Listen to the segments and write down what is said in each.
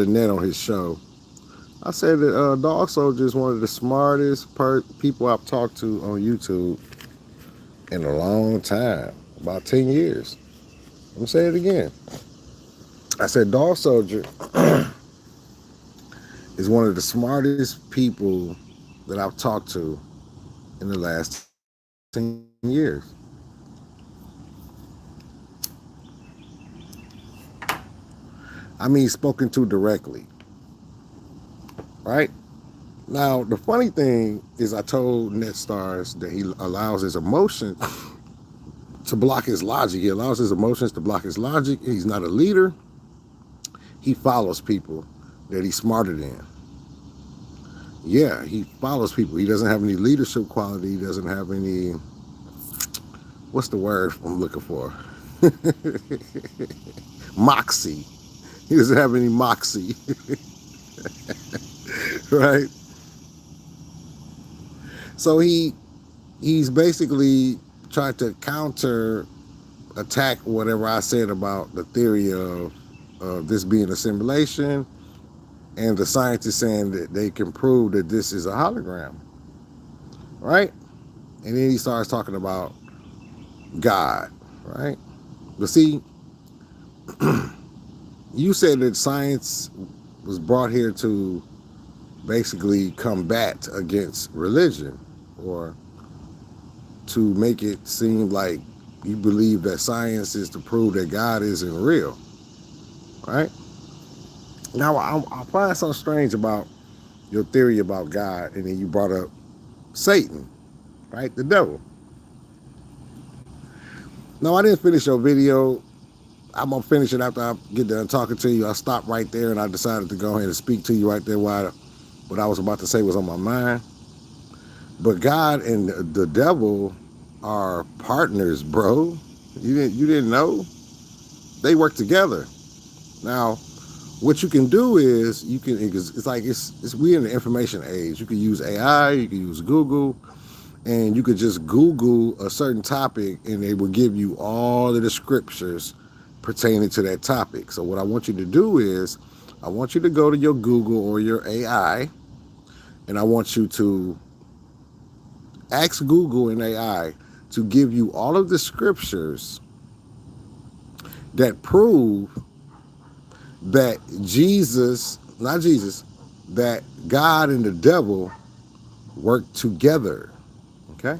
net on his show. I said that Dog Soldier is one of the smartest people I've talked to on YouTube in a long time, about 10 years. I'm going to say it again. I said Dog Soldier is one of the smartest people that I've talked to in the last 10 years. I mean, spoken to directly, right? Now, the funny thing is, I told NetStars that he allows his emotion to block his logic. He allows his emotions to block his logic. He's not a leader. He follows people that he's smarter than. Yeah, he follows people. He doesn't have any leadership quality. He doesn't have any, what's the word I'm looking for? Moxie. He doesn't have any moxie, right? So he's basically tried to counter attack whatever I said about the theory of this being a simulation, and the scientists saying that they can prove that this is a hologram, right? And then he starts talking about God, right? But see, you said that science was brought here to basically combat against religion, or to make it seem like you believe that science is to prove that God isn't real, right? Now, I find something strange about your theory about God, and then you brought up Satan, right? The devil. No, I didn't finish your video. I'm gonna finish it after I get done talking to you. I stopped right there, and I decided to go ahead and speak to you right there while what I was about to say was on my mind. But God and the devil are partners, bro. You didn't know? They work together. Now, what you can do is it's we in the information age. You can use AI, you can use Google, and you could just Google a certain topic, and they will give you all of the scriptures pertaining to that topic. So what I want you to do is, I want you to go to your Google or your AI, and I want you to ask Google and AI to give you all of the scriptures that prove that that God and the devil work together. Okay?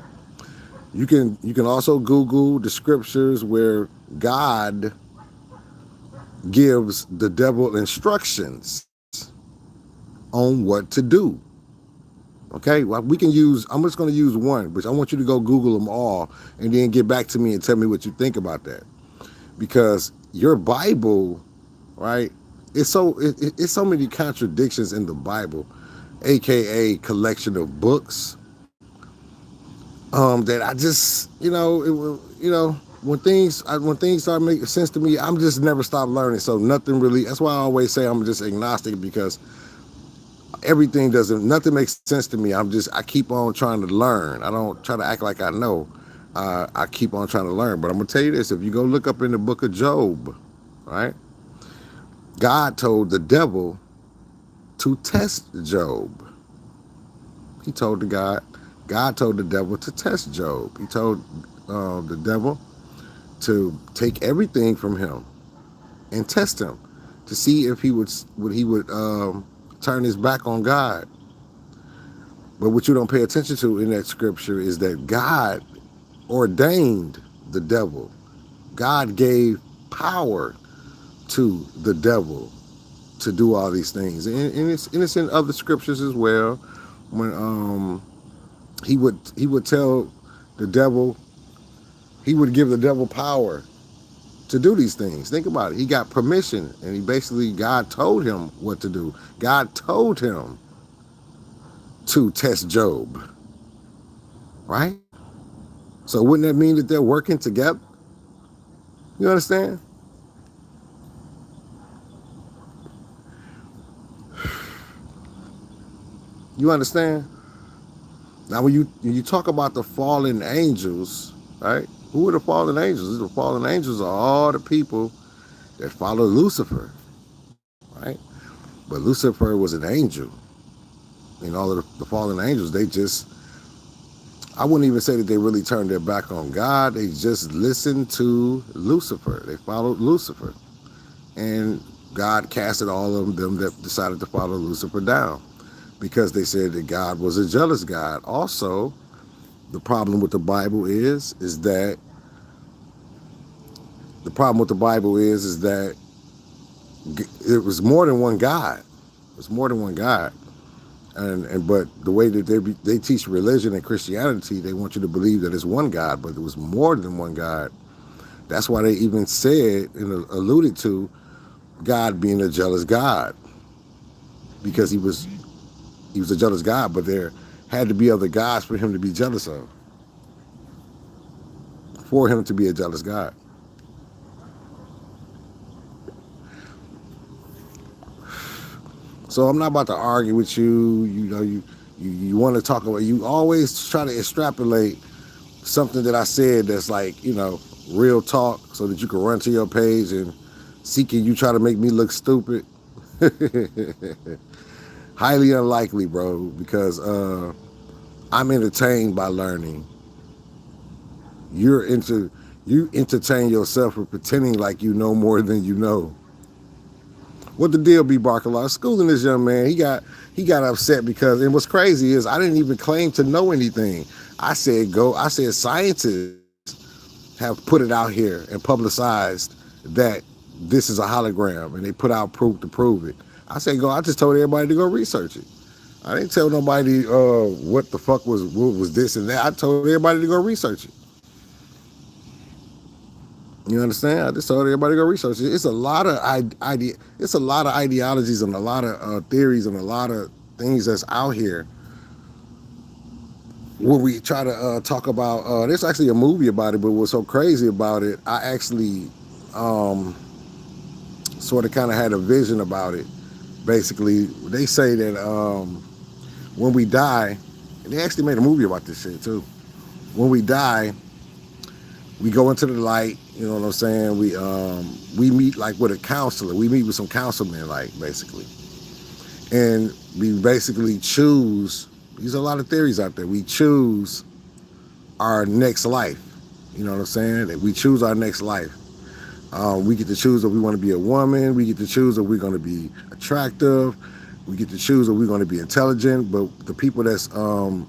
You can also Google the scriptures where God gives the devil instructions on what to do. Okay, well, we can use, I'm just going to use one, but I want you to go Google them all and then get back to me and tell me what you think about that. Because your Bible, right, it's so many contradictions in the Bible, aka collection of books, that I just, when things start making sense to me, I'm just never stop learning. So nothing really, that's why I always say I'm just agnostic, because nothing makes sense to me. I keep on trying to learn. I don't try to act like I know. I keep on trying to learn. But I'm going to tell you this, if you go look up in the book of Job, right, God told the devil to test Job. He told God told the devil to test Job. He told the devil to take everything from him and test him to see if he would turn his back on God. But what you don't pay attention to in that scripture is that God ordained the devil. God gave power to the devil to do all these things, and it's in other scriptures as well. When he would tell the devil, he would give the devil power to do these things. Think about it. He got permission, and God told him what to do. God told him to test Job, right? So wouldn't that mean that they're working together? You understand? You understand? Now, when you talk about the fallen angels, right? Who are the fallen angels? The fallen angels are all the people that follow Lucifer, right? But Lucifer was an angel. And all of the fallen angels, they just, I wouldn't even say that they really turned their back on God. They just listened to Lucifer. They followed Lucifer. And God casted all of them that decided to follow Lucifer down because they said that God was a jealous God. Also, the problem with the Bible is that the problem with the Bible is that it was more than one God. It was more than one God. And but the way that they teach religion and Christianity, they want you to believe that it's one God, but it was more than one God. That's why they even said and alluded to God being a jealous God, because he was a jealous God, but there had to be other gods for him to be jealous of, for him to be a jealous God. So I'm not about to argue with you. You know, you want to talk about. You always try to extrapolate something that I said that's like, real talk, so that you can run to your page and seeking you try to make me look stupid. Highly unlikely, bro, because I'm entertained by learning. You entertain yourself with pretending like you know more than you know. What the deal be, Barkala? Schooling this young man, he got upset because, and what's crazy is I didn't even claim to know anything. I said scientists have put it out here and publicized that this is a hologram, and they put out proof to prove it. I just told everybody to go research it. I didn't tell nobody what the fuck was this and that. I told everybody to go research it. You understand? I just told everybody to go research it. It's a lot of it's a lot of ideologies and a lot of theories and a lot of things that's out here. When we try to talk about, there's actually a movie about it, but what's so crazy about it, I actually sort of kind of had a vision about it. Basically, they say that when we die, and they actually made a movie about this shit too. When we die, we go into the light. You know what I'm saying? We meet like with a counselor. We meet with some councilmen, like basically, and we basically choose. There's a lot of theories out there. We choose our next life. You know what I'm saying? That we choose our next life. We get to choose if we want to be a woman. We get to choose if we're going to be attractive. We get to choose if we're going to be intelligent. But the people that's doing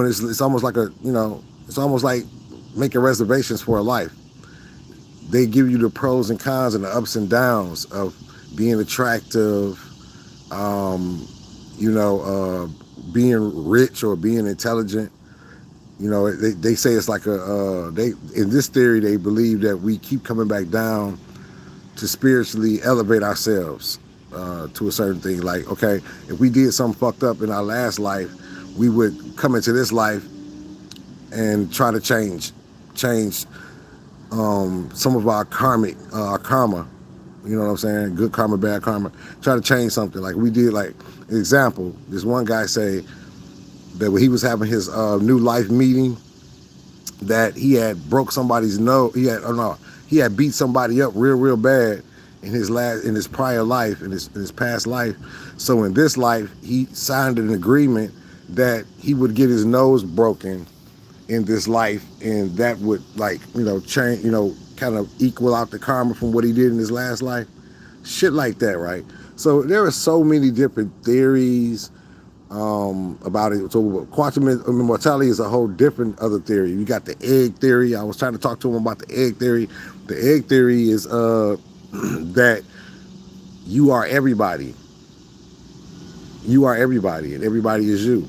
this, it's almost like it's almost like making reservations for a life. They give you the pros and cons and the ups and downs of being attractive, being rich or being intelligent. They say it's like in this theory, they believe that we keep coming back down to spiritually elevate ourselves to a certain thing. Like, okay, if we did something fucked up in our last life, we would come into this life and try to change some of our karma. You know what I'm saying? Good karma, bad karma. Try to change something. Like we did, like, example, this one guy say that when he was having his new life meeting, that he had broke somebody's nose. He had beat somebody up real bad in his prior life, in his past life. So in this life, he signed an agreement that he would get his nose broken in this life, and that would, like, change, kind of equal out the karma from what he did in his last life. Shit like that, right? So there are so many different theories about it. So quantum immortality is a whole different other theory. You got the egg theory. I was trying to talk to him about the egg theory. The egg theory is that you are everybody. You are everybody, and everybody is you.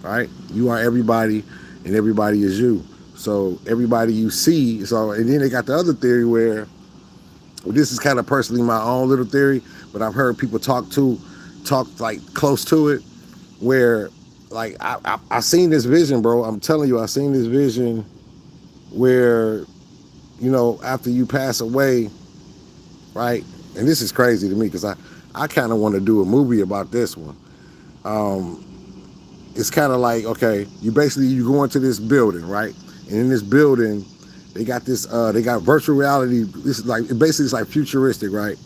Right? You are everybody, and everybody is you. So everybody you see. So, and then they got the other theory where, well, this is kind of personally my own little theory, but I've heard people talk like close to it, where, like, I seen this vision, bro. I'm telling you, I seen this vision where, after you pass away, right? And this is crazy to me because I kind of want to do a movie about this one. It's kind of like, okay, you go into this building, right? And in this building, they got this, they got virtual reality. This is like, basically it's like futuristic, right?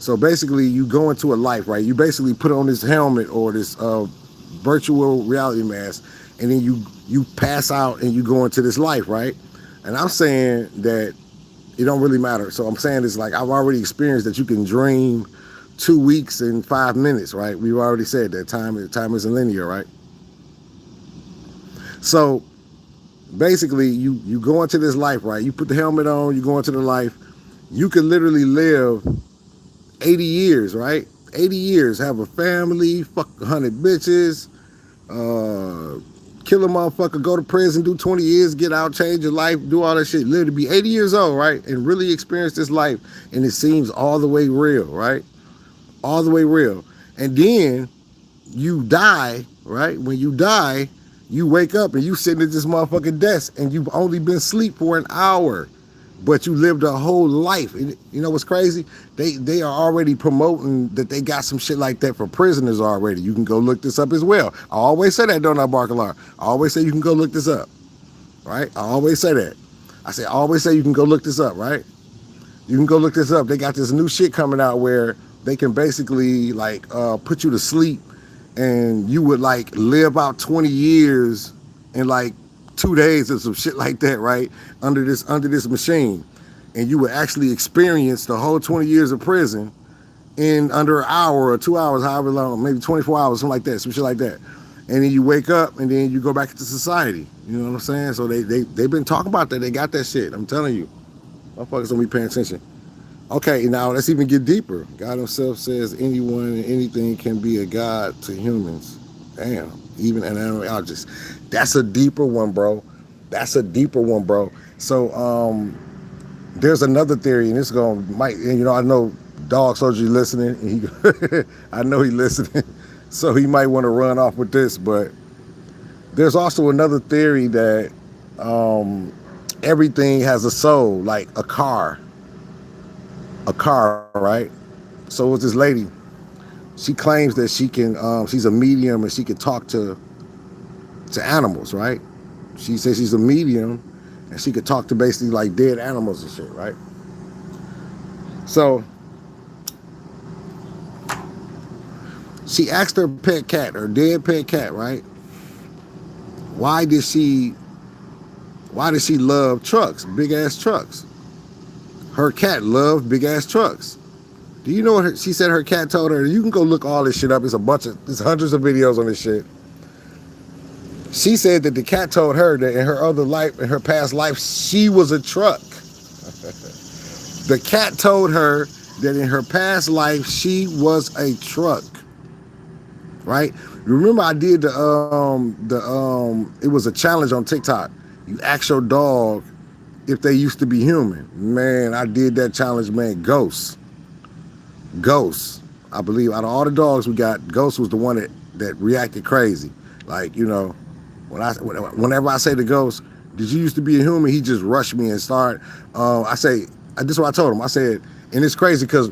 So basically, you go into a life, right? You basically put on this helmet or this virtual reality mask, and then you pass out and you go into this life, right? And I'm saying that it don't really matter. So I'm saying it's like I've already experienced that you can dream 2 weeks and 5 minutes, right? We've already said that time isn't linear, right? So basically, you go into this life, right? You put the helmet on, you go into the life. You could literally live 80 years, right? 80 years, have a family, fuck 100 bitches, kill a motherfucker, go to prison, do 20 years, get out, change your life, do all that shit. Live to be 80 years old, right? And really experience this life. And it seems all the way real, right? All the way real. And then you die, right? When you die, you wake up and you sitting at this motherfucking desk and you've only been asleep for an hour, but you lived a whole life. And you know what's crazy? They are already promoting that they got some shit like that for prisoners already. You can go look this up as well. I always say that, don't I, Barcalar? I always say you can go look this up, right? I always say that. I always say you can go look this up, right? You can go look this up. They got this new shit coming out where they can basically like put you to sleep and you would like live out 20 years in like 2 days or some shit like that, right? Under this machine. And you would actually experience the whole 20 years of prison in under an hour or 2 hours, however long, maybe 24 hours, something like that, some shit like that. And then you wake up and then you go back into society. You know what I'm saying? So they've been talking about that. They got that shit. I'm telling you. Motherfuckers don't be paying attention. Okay, now let's even get deeper. God himself says anyone and anything can be a god to humans. Damn, even an animal objects. That's a deeper one, bro. That's a deeper one, bro. So there's another theory, and this going might, and you know, I know Dog Soldier listening, and he, I know he listening, so he might want to run off with this. But there's also another theory that everything has a soul, like a car, right? So with this lady, she claims that she can, she's a medium and she can talk to animals, right? She says she's a medium and she could talk to basically like dead animals and shit, right? So she asked her pet cat, her dead pet cat, right? Why did she love trucks, big ass trucks? Her cat loved big ass trucks. Do you know what she said? Her cat told her. You can go look all this shit up. There's hundreds of videos on this shit. She said that the cat told her that in her other life, in her past life, she was a truck. The cat told her that in her past life, she was a truck. Right? Remember, I did it was a challenge on TikTok. You ask your dog if they used to be human. Man, I did that challenge, man. Ghost. I believe out of all the dogs we got, Ghost was the one that reacted crazy. Like, you know, whenever I say to Ghost, did you used to be a human? He just rushed me and started. This is what I told him. I said, and it's crazy because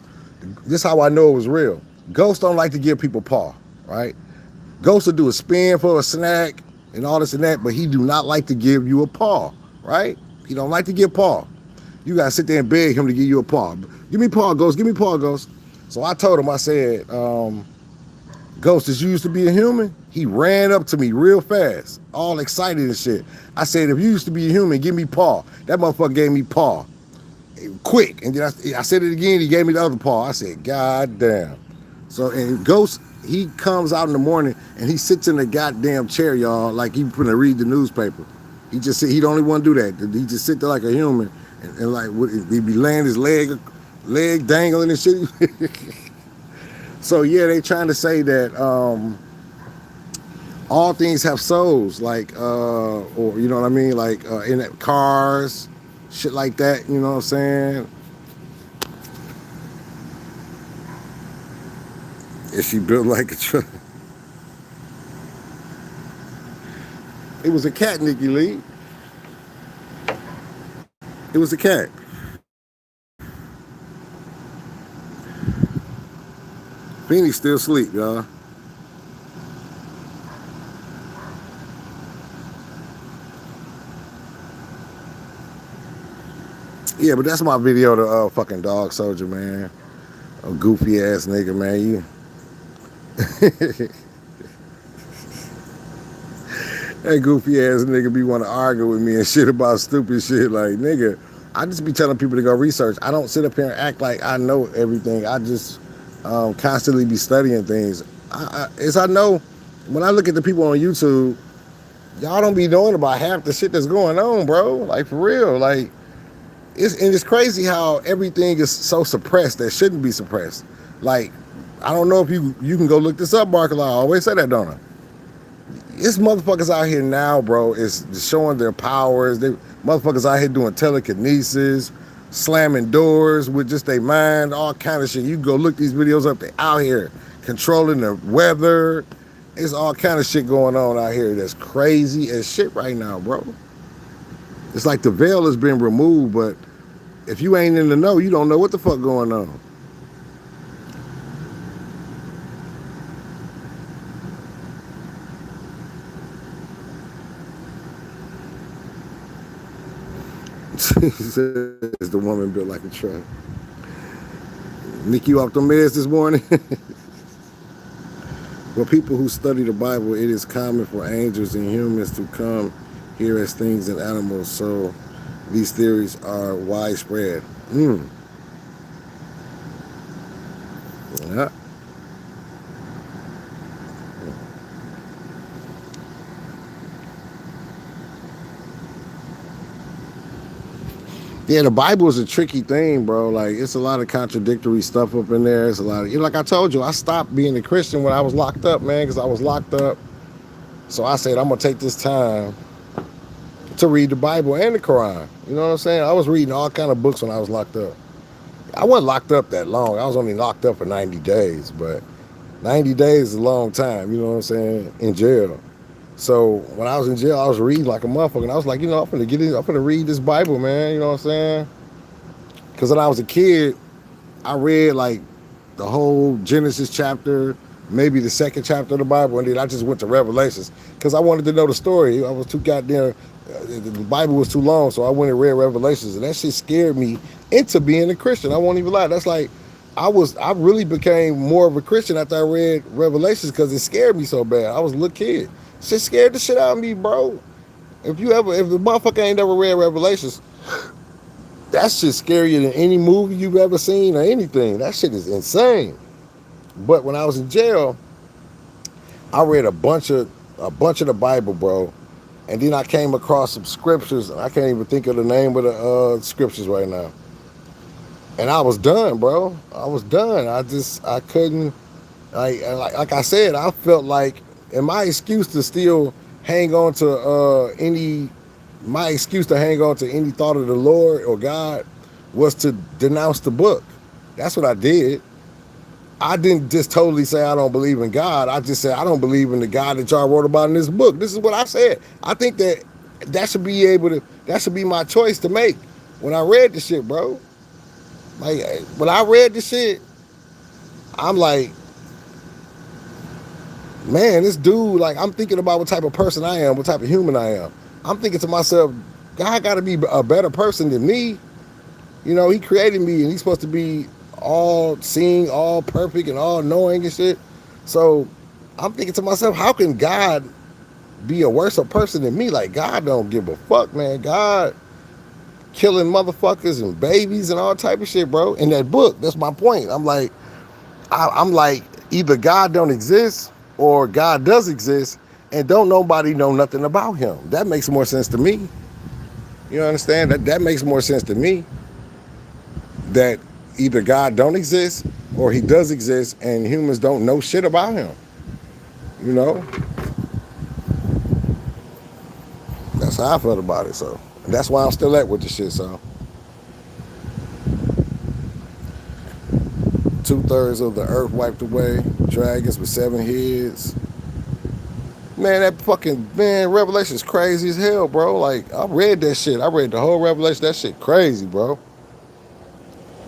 this is how I know it was real. Ghost don't like to give people paw, right? Ghost will do a spin for a snack and all this and that, but he do not like to give you a paw, right? He don't like to give paw. You gotta sit there and beg him to give you a paw. Give me paw, Ghost. Give me paw, Ghost. So I told him, I said, Ghost, did you used to be a human? He ran up to me real fast, all excited and shit. I said, if you used to be a human, give me paw. That motherfucker gave me paw. Quick. And then I said it again, he gave me the other paw. I said, God damn. So, and Ghost, he comes out in the morning and he sits in the goddamn chair, y'all, like he finna read the newspaper. He just sit, he don't even want to do that. He just sit there like a human and like, he'd be laying his leg dangling and shit. So yeah, they trying to say that all things have souls, like or you know what I mean, like in cars, shit like that. You know what I'm saying? Is she built like a truck? It was a cat, Nikki Lee. It was a cat. Phoenix still asleep, y'all. Yeah, but that's my video to fucking Dog Soldier, man. Oh, goofy ass nigga, man. That goofy ass nigga be want to argue with me and shit about stupid shit. Like, nigga, I just be telling people to go research. I don't sit up here and act like I know everything. I just constantly be studying things. As I know, when I look at the people on YouTube, y'all don't be knowing about half the shit that's going on, bro. Like, for real. Like, it's crazy how everything is so suppressed that shouldn't be suppressed. Like, I don't know if you can go look this up, Barkle. I always say that, don't I? It's motherfuckers out here now, bro, is showing their powers. They motherfuckers out here doing telekinesis, slamming doors with just their mind, all kind of shit. You can go look these videos up. They out here controlling the weather. It's all kind of shit going on out here that's crazy as shit right now, bro. It's like the veil has been removed, but if you ain't in the know, you don't know what the fuck going on. Says the woman built like a truck. Nick, you off the meds this morning? For people who study the Bible, it is common for angels and humans to come here as things and animals, so these theories are widespread. Yeah. Yeah, the Bible is a tricky thing, bro. Like, it's a lot of contradictory stuff up in there. It's a lot of, like I told you, I stopped being a Christian when I was locked up, man, because I was locked up. So I said, I'm going to take this time to read the Bible and the Quran. You know what I'm saying? I was reading all kind of books when I was locked up. I wasn't locked up that long. I was only locked up for 90 days, but 90 days is a long time, you know what I'm saying, in jail. So when I was in jail, I was reading like a motherfucker. And I was like, I'm gonna get in, I'm gonna read this Bible, man. You know what I'm saying? Because when I was a kid, I read like the whole Genesis chapter, maybe the second chapter of the Bible, and then I just went to Revelations because I wanted to know the story. I was too goddamn. The Bible was too long, so I went and read Revelations, and that shit scared me into being a Christian. I won't even lie. That's like I really became more of a Christian after I read Revelations because it scared me so bad. I was a little kid. Shit scared the shit out of me, bro. If the motherfucker ain't never read Revelations, that shit's scarier than any movie you've ever seen or anything. That shit is insane. But when I was in jail, I read a bunch of the Bible, bro. And then I came across some scriptures. I can't even think of the name of the scriptures right now. And I was done, bro. I was done. I couldn't. Like I said, I felt like, and my excuse to still hang on to my excuse to hang on to any thought of the Lord or God was to denounce the book. That's what I did. I didn't just totally say I don't believe in God. I just said I don't believe in the God that y'all wrote about in this book. This is what I said. I think that should be my choice to make when I read the shit, bro. Like, when I read the shit, I'm like, man, this dude, like, I'm thinking about what type of person I am, what type of human I am. I'm thinking to myself, God got to be a better person than me. You know, he created me and he's supposed to be all seeing, all perfect, and all knowing and shit. So I'm thinking to myself, how can God be a worse person than me? Like, God don't give a fuck, man. God killing motherfuckers and babies and all type of shit, bro. In that book, that's my point. I'm like, either God don't exist or God does exist, and don't nobody know nothing about him. That makes more sense to me. You understand? That makes more sense to me. That either God don't exist or he does exist, and humans don't know shit about him. You know? That's how I felt about it. So that's why I'm still at with the shit. So 2/3 of the earth wiped away. Dragons with 7 heads. Man, that fucking, man, Revelation is crazy as hell, bro. Like, I read that shit. I read the whole Revelation. That shit crazy, bro.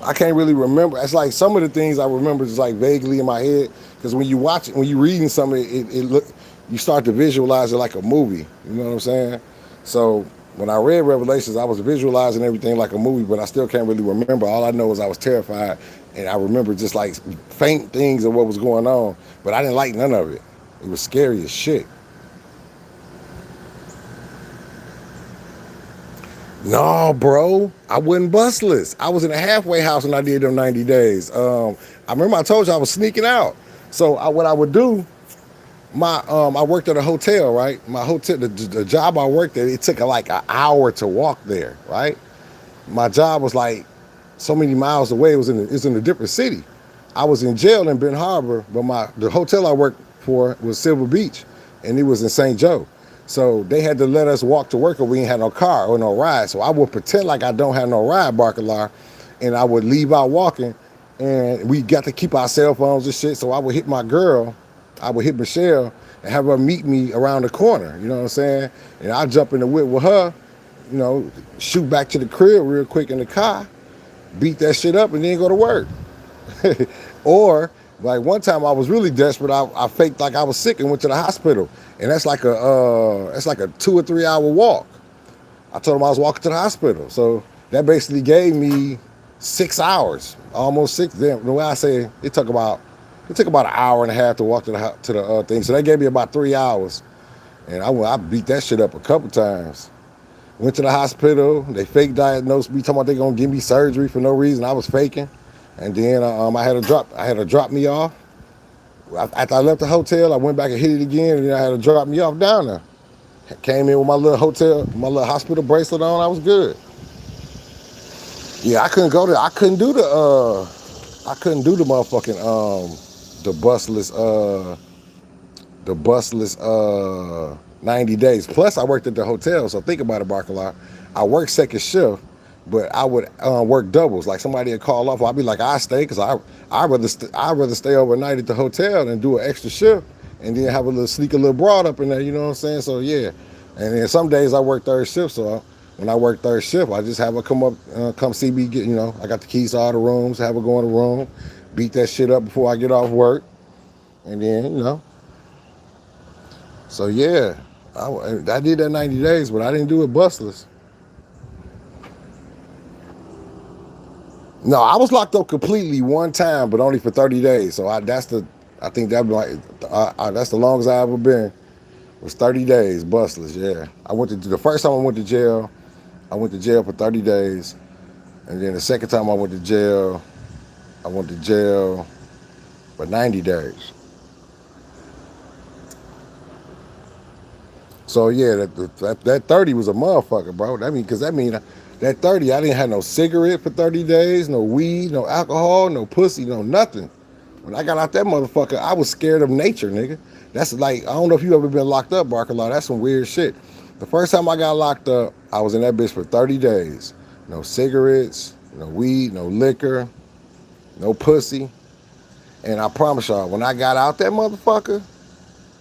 I can't really remember. It's like some of the things I remember just like vaguely in my head. Because when you watch it, when you reading something, it look, you start to visualize it like a movie. You know what I'm saying? So when I read Revelations, I was visualizing everything like a movie, but I still can't really remember. All I know is I was terrified And I remember just like faint things of what was going on, but I didn't like none of it. It was scary as shit. No, bro, I wasn't bustless. I was in a halfway house when I did them 90 days. I remember I told you I was sneaking out. So what I would do, I worked at a hotel, right? My hotel, the job I worked at, it took like an hour to walk there, right? My job was like so many miles away. It was in a different city. I was in jail in Ben Harbor, but the hotel I worked for was Silver Beach, and it was in St. Joe. So they had to let us walk to work, or we ain't had no car or no ride. So I would pretend like I don't have no ride, Barcalar, and I would leave out walking, and we got to keep our cell phones and shit. So I would hit my girl, I would hit Michelle, and have her meet me around the corner. You know what I'm saying? And I jump in the whip with her, you know, shoot back to the crib real quick in the car, beat that shit up, and then go to work. Or like one time I was really desperate. I faked like I was sick and went to the hospital, and that's like a 2 or 3 hour walk. I told him I was walking to the hospital, so that basically gave me 6 hours, almost six. Then the way I say it took about an hour and a half to walk to the thing. So that gave me about 3 hours, and I beat that shit up a couple times. Went to the hospital. They fake diagnosed me, talking about they gonna give me surgery for no reason. I was faking, and then I had to drop. I had to drop me off. After I left the hotel, I went back and hit it again, and then I had to drop me off down there. Came in with my little hospital bracelet on. I was good. Yeah, I couldn't go there. I couldn't do the motherfucking the busless the busless 90 days. Plus, I worked at the hotel, so think about it, Barcalar. I worked second shift, but I would work doubles. Like somebody would call off, I'd be like, I stay because I'd rather stay overnight at the hotel than do an extra shift and then have a little sneak a little broad up in there. You know what I'm saying? So yeah, and then some days I work third shift. So when I work third shift, I just have her come up, come see me. Get I got the keys to all the rooms. Have her go in the room, beat that shit up before I get off work, and then so yeah, I did that 90 days, but I didn't do it bustless. No, I was locked up completely one time, but only for 30 days. So I think that's the longest I ever been. It was 30 days bustless. Yeah, the first time I went to jail. I went to jail for 30 days, and then the second time I went to jail for 90 days. So yeah, that 30 was a motherfucker, bro. That mean that 30, I didn't have no cigarette for 30 days, no weed, no alcohol, no pussy, no nothing. When I got out that motherfucker, I was scared of nature, nigga. That's like, I don't know if you ever been locked up, Barcala. That's some weird shit. The first time I got locked up, I was in that bitch for 30 days. No cigarettes, no weed, no liquor, no pussy. And I promise y'all, when I got out that motherfucker,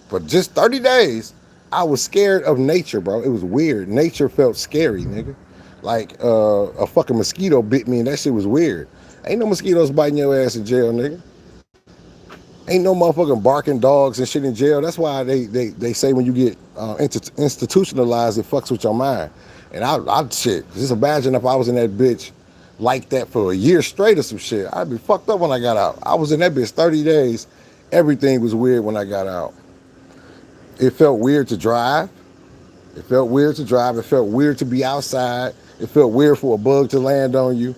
for just 30 days, I was scared of nature, bro. It was weird. Nature felt scary, nigga. Like a fucking mosquito bit me, and that shit was weird. Ain't no mosquitoes biting your ass in jail, nigga. Ain't no motherfucking barking dogs and shit in jail. That's why they say when you get institutionalized, it fucks with your mind. And I shit, just imagine if I was in that bitch like that for a year straight or some shit. I'd be fucked up when I got out. I was in that bitch 30 days. Everything was weird when I got out. It felt weird to drive. It felt weird to drive. It felt weird to be outside. It felt weird for a bug to land on you.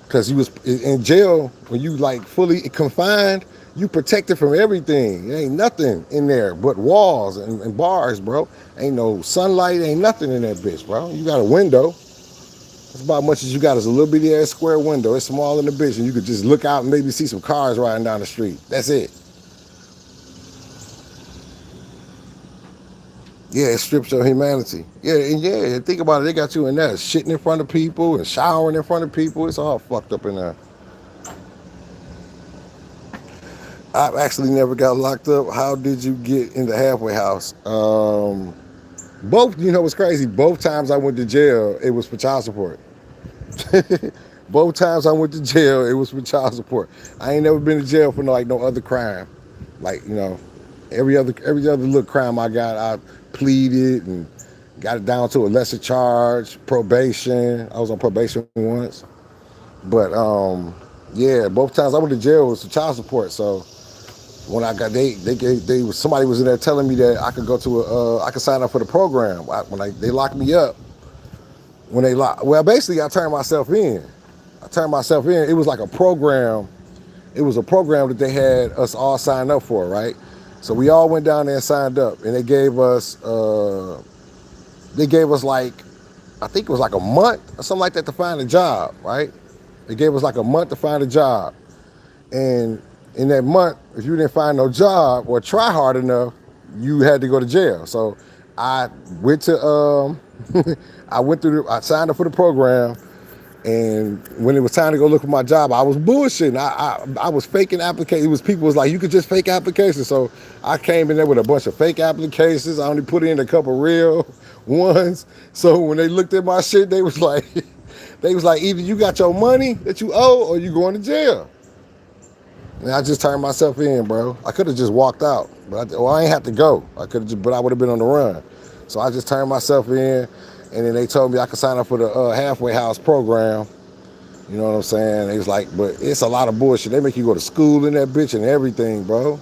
Because you was in jail, when you like fully confined, you protected from everything. There ain't nothing in there but walls and bars, bro. Ain't no sunlight, ain't nothing in that bitch, bro. You got a window. That's about as much as you got is a little bitty ass square window. It's small in the bitch, and you could just look out and maybe see some cars riding down the street. That's it. Yeah, it strips your humanity. And think about it. They got you in there shitting in front of people and showering in front of people. It's all fucked up in there. I've actually never got locked up. How did you get in the halfway house? Both, what's crazy? Both times I went to jail, it was for child support. Both times I went to jail, it was for child support. I ain't never been to jail for no other crime. Like, every other little crime I got, I pleaded and got it down to a lesser charge, probation. I was on probation once. But Yeah, both times I went to jail was for child support. So when I got they somebody was in there telling me that I could go to I could sign up for the program. They locked me up, well, basically I turned myself in. It was like a program. It was a program that they had us all sign up for, right? So we all went down there and signed up, and they gave us like, I think it was like a month or something like that to find a job, right? They gave us like a month to find a job. And in that month, if you didn't find no job or try hard enough, you had to go to jail. So I went to I signed up for the program, and when it was time to go look for my job, I was bullshitting. I was faking applications. It was people was like, you could just fake applications. So I came in there with a bunch of fake applications. I only put in a couple real ones. So when they looked at my shit, they was like, either you got your money that you owe or you going to jail. And I just turned myself in, bro. I could have just walked out, but I ain't have to go. But I would have been on the run. So I just turned myself in, and then they told me I could sign up for the halfway house program. You know what I'm saying? They was like, but it's a lot of bullshit. They make you go to school in that bitch and everything, bro.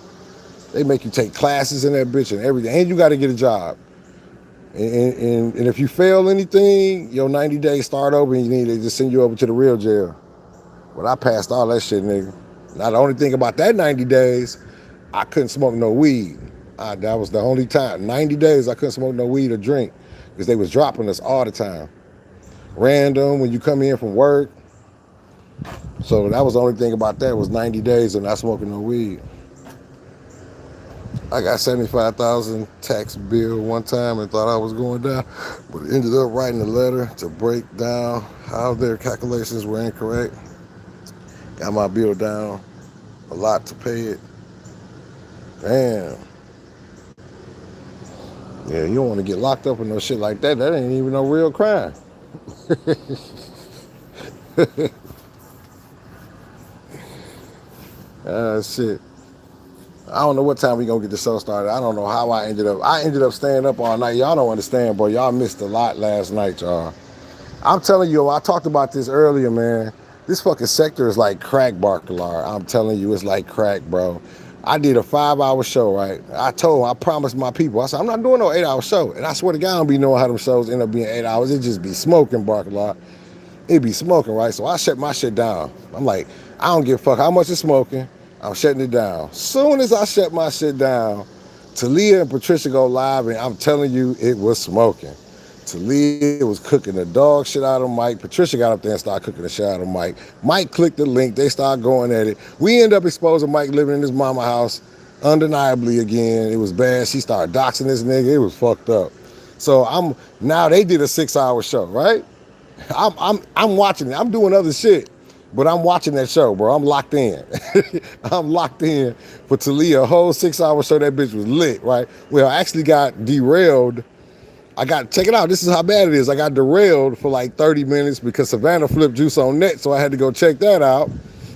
They make you take classes in that bitch and everything, and you got to get a job. And if you fail anything, your 90 days start over, and they just send you over to the real jail. But I passed all that shit, nigga. Now the only thing about that 90 days, I couldn't smoke no weed. That was the only time. 90 days I couldn't smoke no weed or drink because they was dropping us all the time. Random when you come in from work. So that was the only thing about that was 90 days of not smoking no weed. I got 75,000 tax bill one time and thought I was going down, but ended up writing a letter to break down how their calculations were incorrect. Got my bill down a lot to pay it. Damn. Yeah, you don't want to get locked up with no shit like that. That ain't even no real crime. Shit. I don't know what time we gonna get the show started. I don't know how I ended up staying up all night. Y'all don't understand, bro. Y'all missed a lot last night, y'all. I'm telling you, I talked about this earlier, man. This fucking sector is like crack, Barcalar. I'm telling you, it's like crack, bro. I did a 5-hour show, right? I promised my people. I said, I'm not doing no 8-hour show. And I swear to God, I don't be knowing how them shows end up being 8 hours. It just be smoking, Barcalar. It be smoking, right? So I shut my shit down. I'm like, I don't give a fuck how much it's smoking. I'm shutting it down. Soon as I shut my shit down, Talia and Patricia go live, and I'm telling you, it was smoking. Talia was cooking the dog shit out of Mike. Patricia got up there and started cooking the shit out of Mike. Mike clicked the link. They started going at it. We end up exposing Mike living in his mama house undeniably again. It was bad. She started doxing this nigga. It was fucked up. So now they did a 6-hour show, right? I'm watching it. I'm doing other shit, but I'm watching that show, bro. I'm locked in. I'm locked in for Talia. A whole 6-hour show. That bitch was lit, right? Well, I actually got derailed. Check it out. This is how bad it is. I got derailed for like 30 minutes because Savannah flipped juice on net, so I had to go check that out.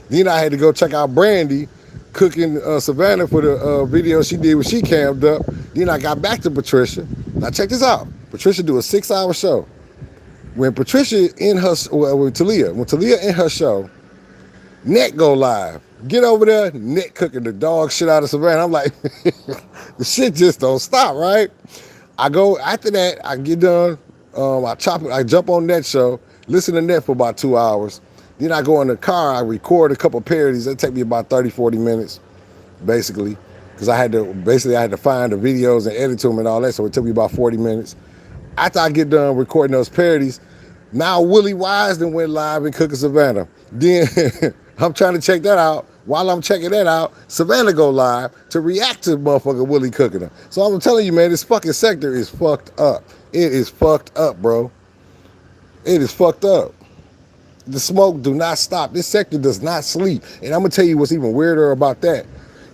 Then I had to go check out Brandy cooking Savannah for the video she did when she camped up. Then I got back to Patricia. Now check this out. Patricia do a 6-hour show. When Talia in her show, Net go live. Get over there, Net cooking the dog shit out of Savannah. I'm like, the shit just don't stop, right? I go after that. I get done. I jump on Net show, listen to Net for about 2 hours. Then I go in the car. I record a couple parodies. That take me about 30, 40 minutes, basically, because I had to find the videos and edit them and all that. So it took me about 40 minutes. After I get done recording those parodies, now Willie Wise then went live in Cooking Savannah. Then I'm trying to check that out. While I'm checking that out, Savannah go live to react to motherfucker Willie cooking her. So I'm telling you, man, this fucking sector is fucked up. It is fucked up, bro. It is fucked up. The smoke do not stop. This sector does not sleep. And I'm gonna tell you what's even weirder about that.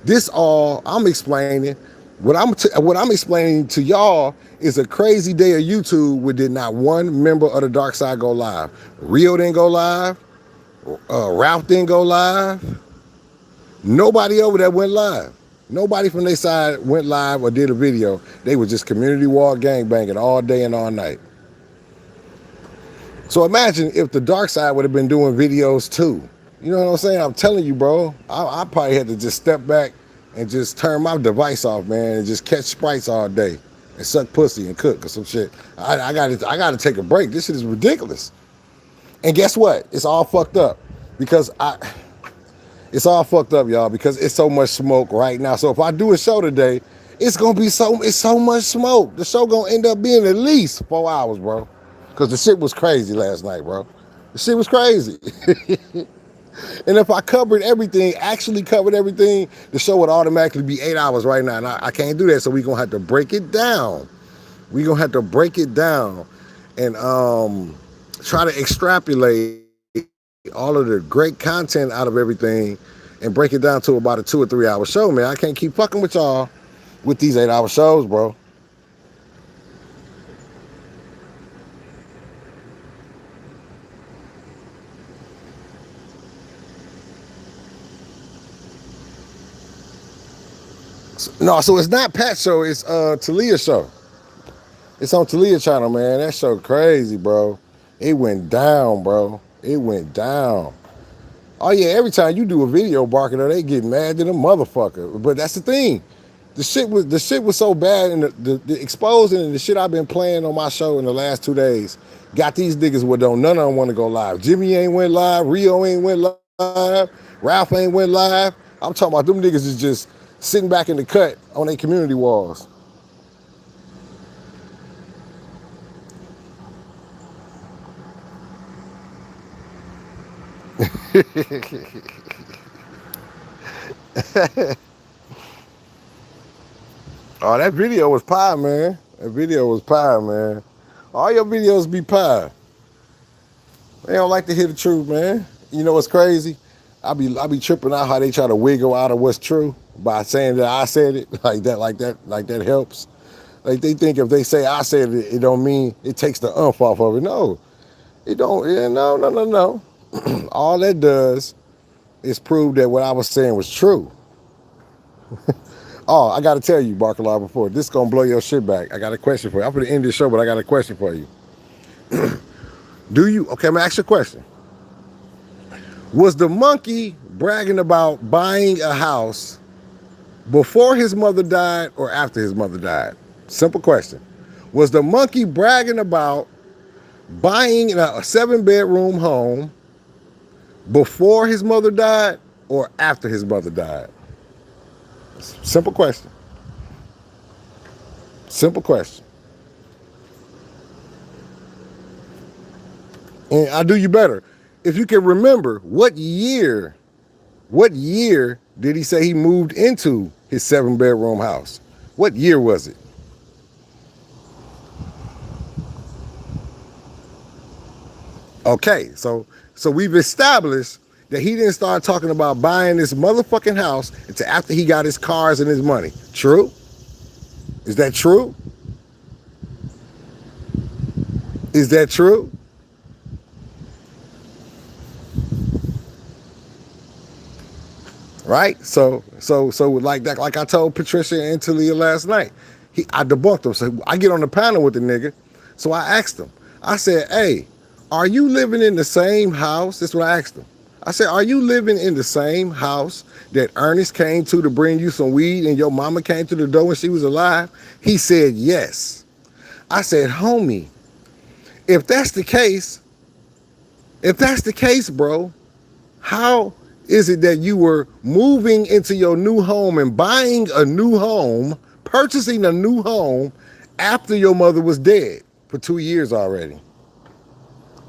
This all I'm explaining. What I'm explaining to y'all is a crazy day of YouTube where did not one member of the dark side go live. Rio didn't go live. Ralph didn't go live. Nobody over there went live. Nobody from their side went live or did a video. They were just community wall gangbanging all day and all night. So imagine if the dark side would have been doing videos too. You know what I'm saying? I'm telling you, bro. I probably had to just step back and just turn my device off, man, and just catch sprites all day and suck pussy and cook or some shit. I gotta take a break. This shit is ridiculous. And guess what? It's all fucked up because it's all fucked up, y'all, because it's so much smoke right now. So if I do a show today, it's so much smoke. The show gonna end up being at least 4 hours, bro. Cause the shit was crazy last night, bro. The shit was crazy. And if I covered everything, actually covered everything, the show would automatically be 8 hours right now. And I can't do that. So we're gonna have to break it down. We're gonna have to break it down and try to extrapolate all of the great content out of everything and break it down to about a 2 or 3 hour show, man. I can't keep fucking with y'all with these 8 hour shows, bro. No, so it's not Pat's show, it's Talia's show. It's on Talia channel, man. That show crazy, bro. It went down, bro. It went down. Oh yeah, every time you do a video, barking, they get mad at a motherfucker. But that's the thing. The shit was so bad, and the exposing and the shit I've been playing on my show in the last 2 days got these niggas where don't none of them want to go live. Jimmy ain't went live. Rio ain't went live. Ralph ain't went live. I'm talking about them niggas is just sitting back in the cut on their community walls. Oh, that video was pie, man. That video was pie, man. All your videos be pie. They don't like to hear the truth, man. You know what's crazy? I be tripping out how they try to wiggle out of what's true by saying that I said it like that helps. Like they think if they say I said it, it don't mean it takes the umph off of it. No, it don't. Yeah, no, no, no, no. All that does is prove that what I was saying was true. Oh, I got to tell you, Barkalar, before this gonna blow your shit back. I got a question for you. I'm gonna end this show, but I got a question for you. Do you? Okay, I'm gonna ask you a question. Was the monkey bragging about buying a house before his mother died or after his mother died? Simple question. Was the monkey bragging about buying a 7 bedroom home before his mother died or after his mother died? Simple question. Simple question. And I'll do you better. If you can remember, what year did he say he moved into his 7 bedroom house? What year was it? Okay, so we've established that he didn't start talking about buying this motherfucking house until after he got his cars and his money. True? Is that true? Is that true? Right? So like that, like I told Patricia and Talia last night, I debunked him. So I get on the panel with the nigga. So I asked him. I said, "Hey, are you living in the same house?" That's what I asked him. I said, "Are you living in the same house that Ernest came to bring you some weed and your mama came to the door when she was alive?" He said, "Yes." I said, "Homie, if that's the case, bro, how is it that you were moving into your new home and buying a new home, purchasing a new home after your mother was dead for 2 years already?"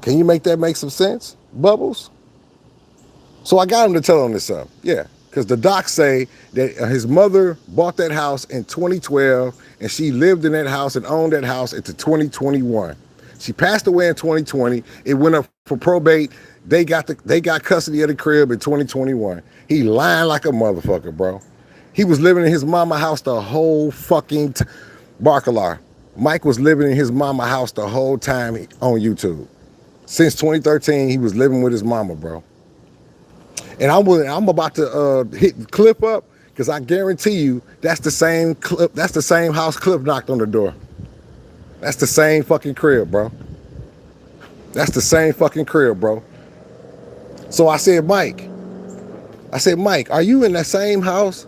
Can you make that make some sense, Bubbles? So I got him to tell him this up. Yeah, because the docs say that his mother bought that house in 2012 and she lived in that house and owned that house into 2021. She passed away in 2020. It went up for probate. They got custody of the crib in 2021. He lying like a motherfucker, bro. He was living in his mama house the whole fucking Barkalar. Mike was living in his mama house the whole time on YouTube. Since 2013, he was living with his mama, bro. And I'm about to hit Cliff up because I guarantee you that's the same Cliff. That's the same house Cliff knocked on the door. That's the same fucking crib, bro. That's the same fucking crib, bro. So I said, Mike, are you in that same house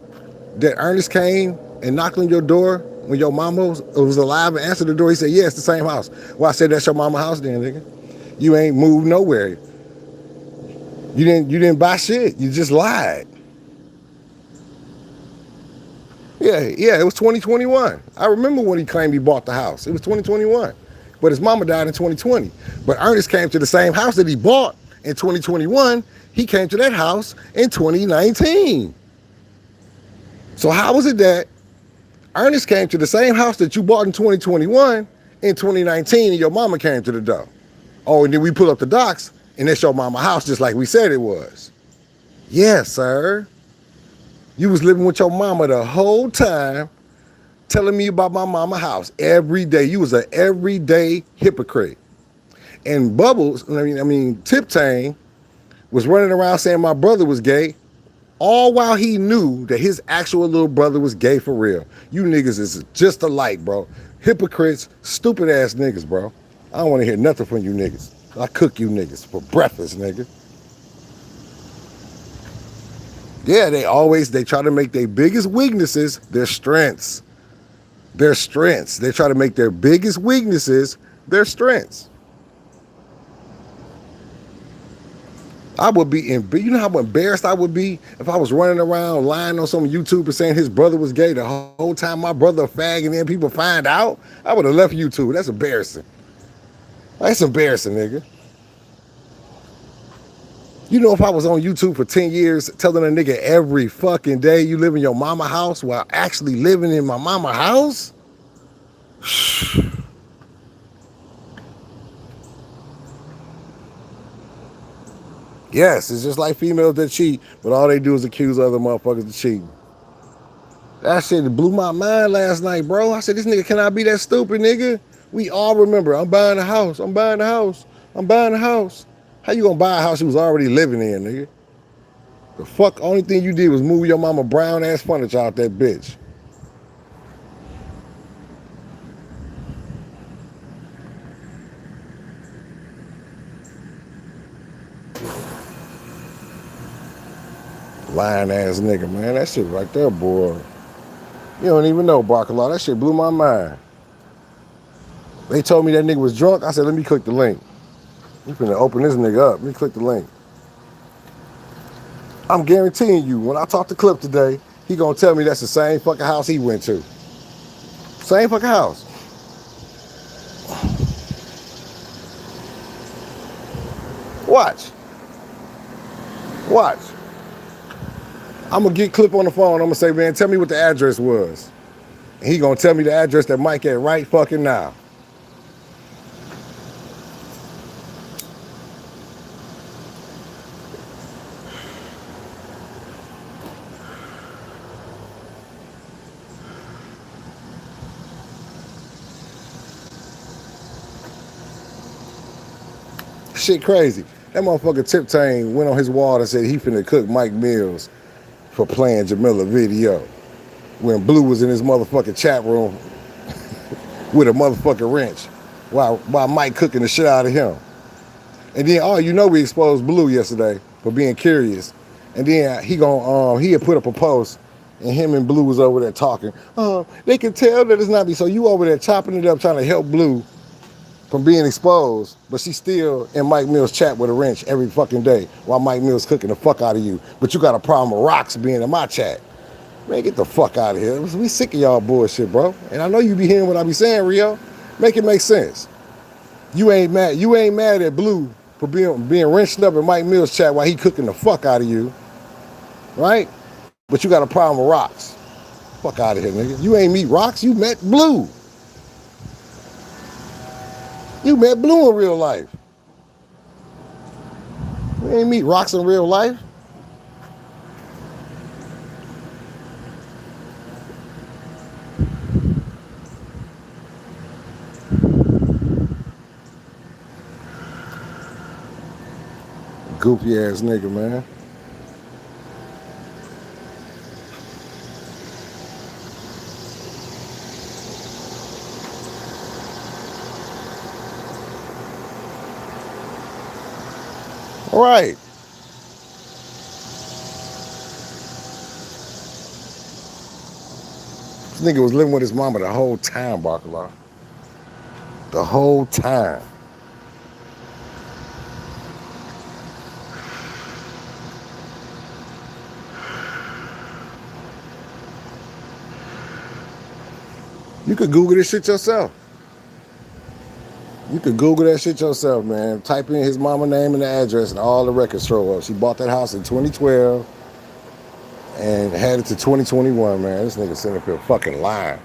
that Ernest came and knocked on your door when your mama was alive and answered the door? He said, yeah, it's the same house. Well, I said, that's your mama house then, nigga. You ain't moved nowhere. You didn't buy shit. You just lied. Yeah, it was 2021. I remember when he claimed he bought the house. It was 2021. But his mama died in 2020. But Ernest came to the same house that he bought in 2021. He came to that house in 2019. So how was it that Ernest came to the same house that you bought in 2021 in 2019 and your mama came to the door? Oh, and then we pull up the docs and it's your mama house just like we said it was. Yes, sir. You was living with your mama the whole time telling me about my mama house every day. You was an everyday hypocrite. And Bubbles, Tip Tang was running around saying my brother was gay, all while he knew that his actual little brother was gay for real. You niggas is just alike, bro. Hypocrites, stupid ass niggas, bro. I don't want to hear nothing from you niggas. I cook you niggas for breakfast, nigga. Yeah, they try to make their biggest weaknesses their strengths. Their strengths. They try to make their biggest weaknesses their strengths. I would be, you know how embarrassed I would be if I was running around lying on some YouTuber saying his brother was gay the whole time my brother a fag and then people find out? I would have left YouTube. That's embarrassing. That's embarrassing, nigga. You know, if I was on YouTube for 10 years telling a nigga every fucking day you live in your mama house while actually living in my mama house? Yes, it's just like females that cheat, but all they do is accuse other motherfuckers of cheating. That shit blew my mind last night, bro. I said, this nigga cannot be that stupid, nigga. We all remember, I'm buying a house, I'm buying a house, I'm buying a house. How you gonna buy a house you was already living in, nigga? The fuck, only thing you did was move your mama brown ass furniture out that bitch. Lying ass nigga, man. That shit right there, boy. You don't even know, Barcala. That shit blew my mind. They told me that nigga was drunk. I said, let me click the link. You finna open this nigga up. Let me click the link. I'm guaranteeing you, when I talk to Clip today, he gonna tell me that's the same fucking house he went to. Same fucking house. Watch. Watch. I'm gonna get Clip on the phone. I'm gonna say, man, tell me what the address was. And he gonna tell me the address that Mike at right fucking now. Shit crazy. That motherfucker Tip Tang went on his wall and said he finna cook Mike Mills for playing Jamila video. When Blue was in his motherfucking chat room with a motherfucking wrench while Mike cooking the shit out of him. And then, we exposed Blue yesterday for being curious. And then he had put up a post and him and Blue was over there talking. They can tell that it's not me. So you over there chopping it up trying to help Blue from being exposed, but she's still in Mike Mills' chat with a wrench every fucking day while Mike Mills cooking the fuck out of you. But you got a problem with rocks being in my chat. Man, get the fuck out of here. We sick of y'all bullshit, bro. And I know you be hearing what I be saying, Rio. Make it make sense. You ain't mad at Blue for being wrenched up in Mike Mills' chat while he cooking the fuck out of you, right? But you got a problem with rocks. Fuck out of here, nigga. You ain't meet rocks, you met Blue. You met Blue in real life. You ain't meet rocks in real life. Goofy ass nigga, man. All right. This nigga was living with his mama the whole time, Bacala. The whole time. You could Google this shit yourself. You could Google that shit yourself, man. Type in his mama name and the address, and all the records show up. She bought that house in 2012 and had it to 2021, man. This nigga sitting up here fucking lying.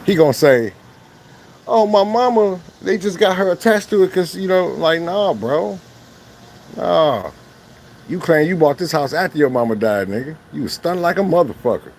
He gonna say, oh, my mama, they just got her attached to it because, like, nah, bro. Nah. You claim you bought this house after your mama died, nigga. You was stunned like a motherfucker.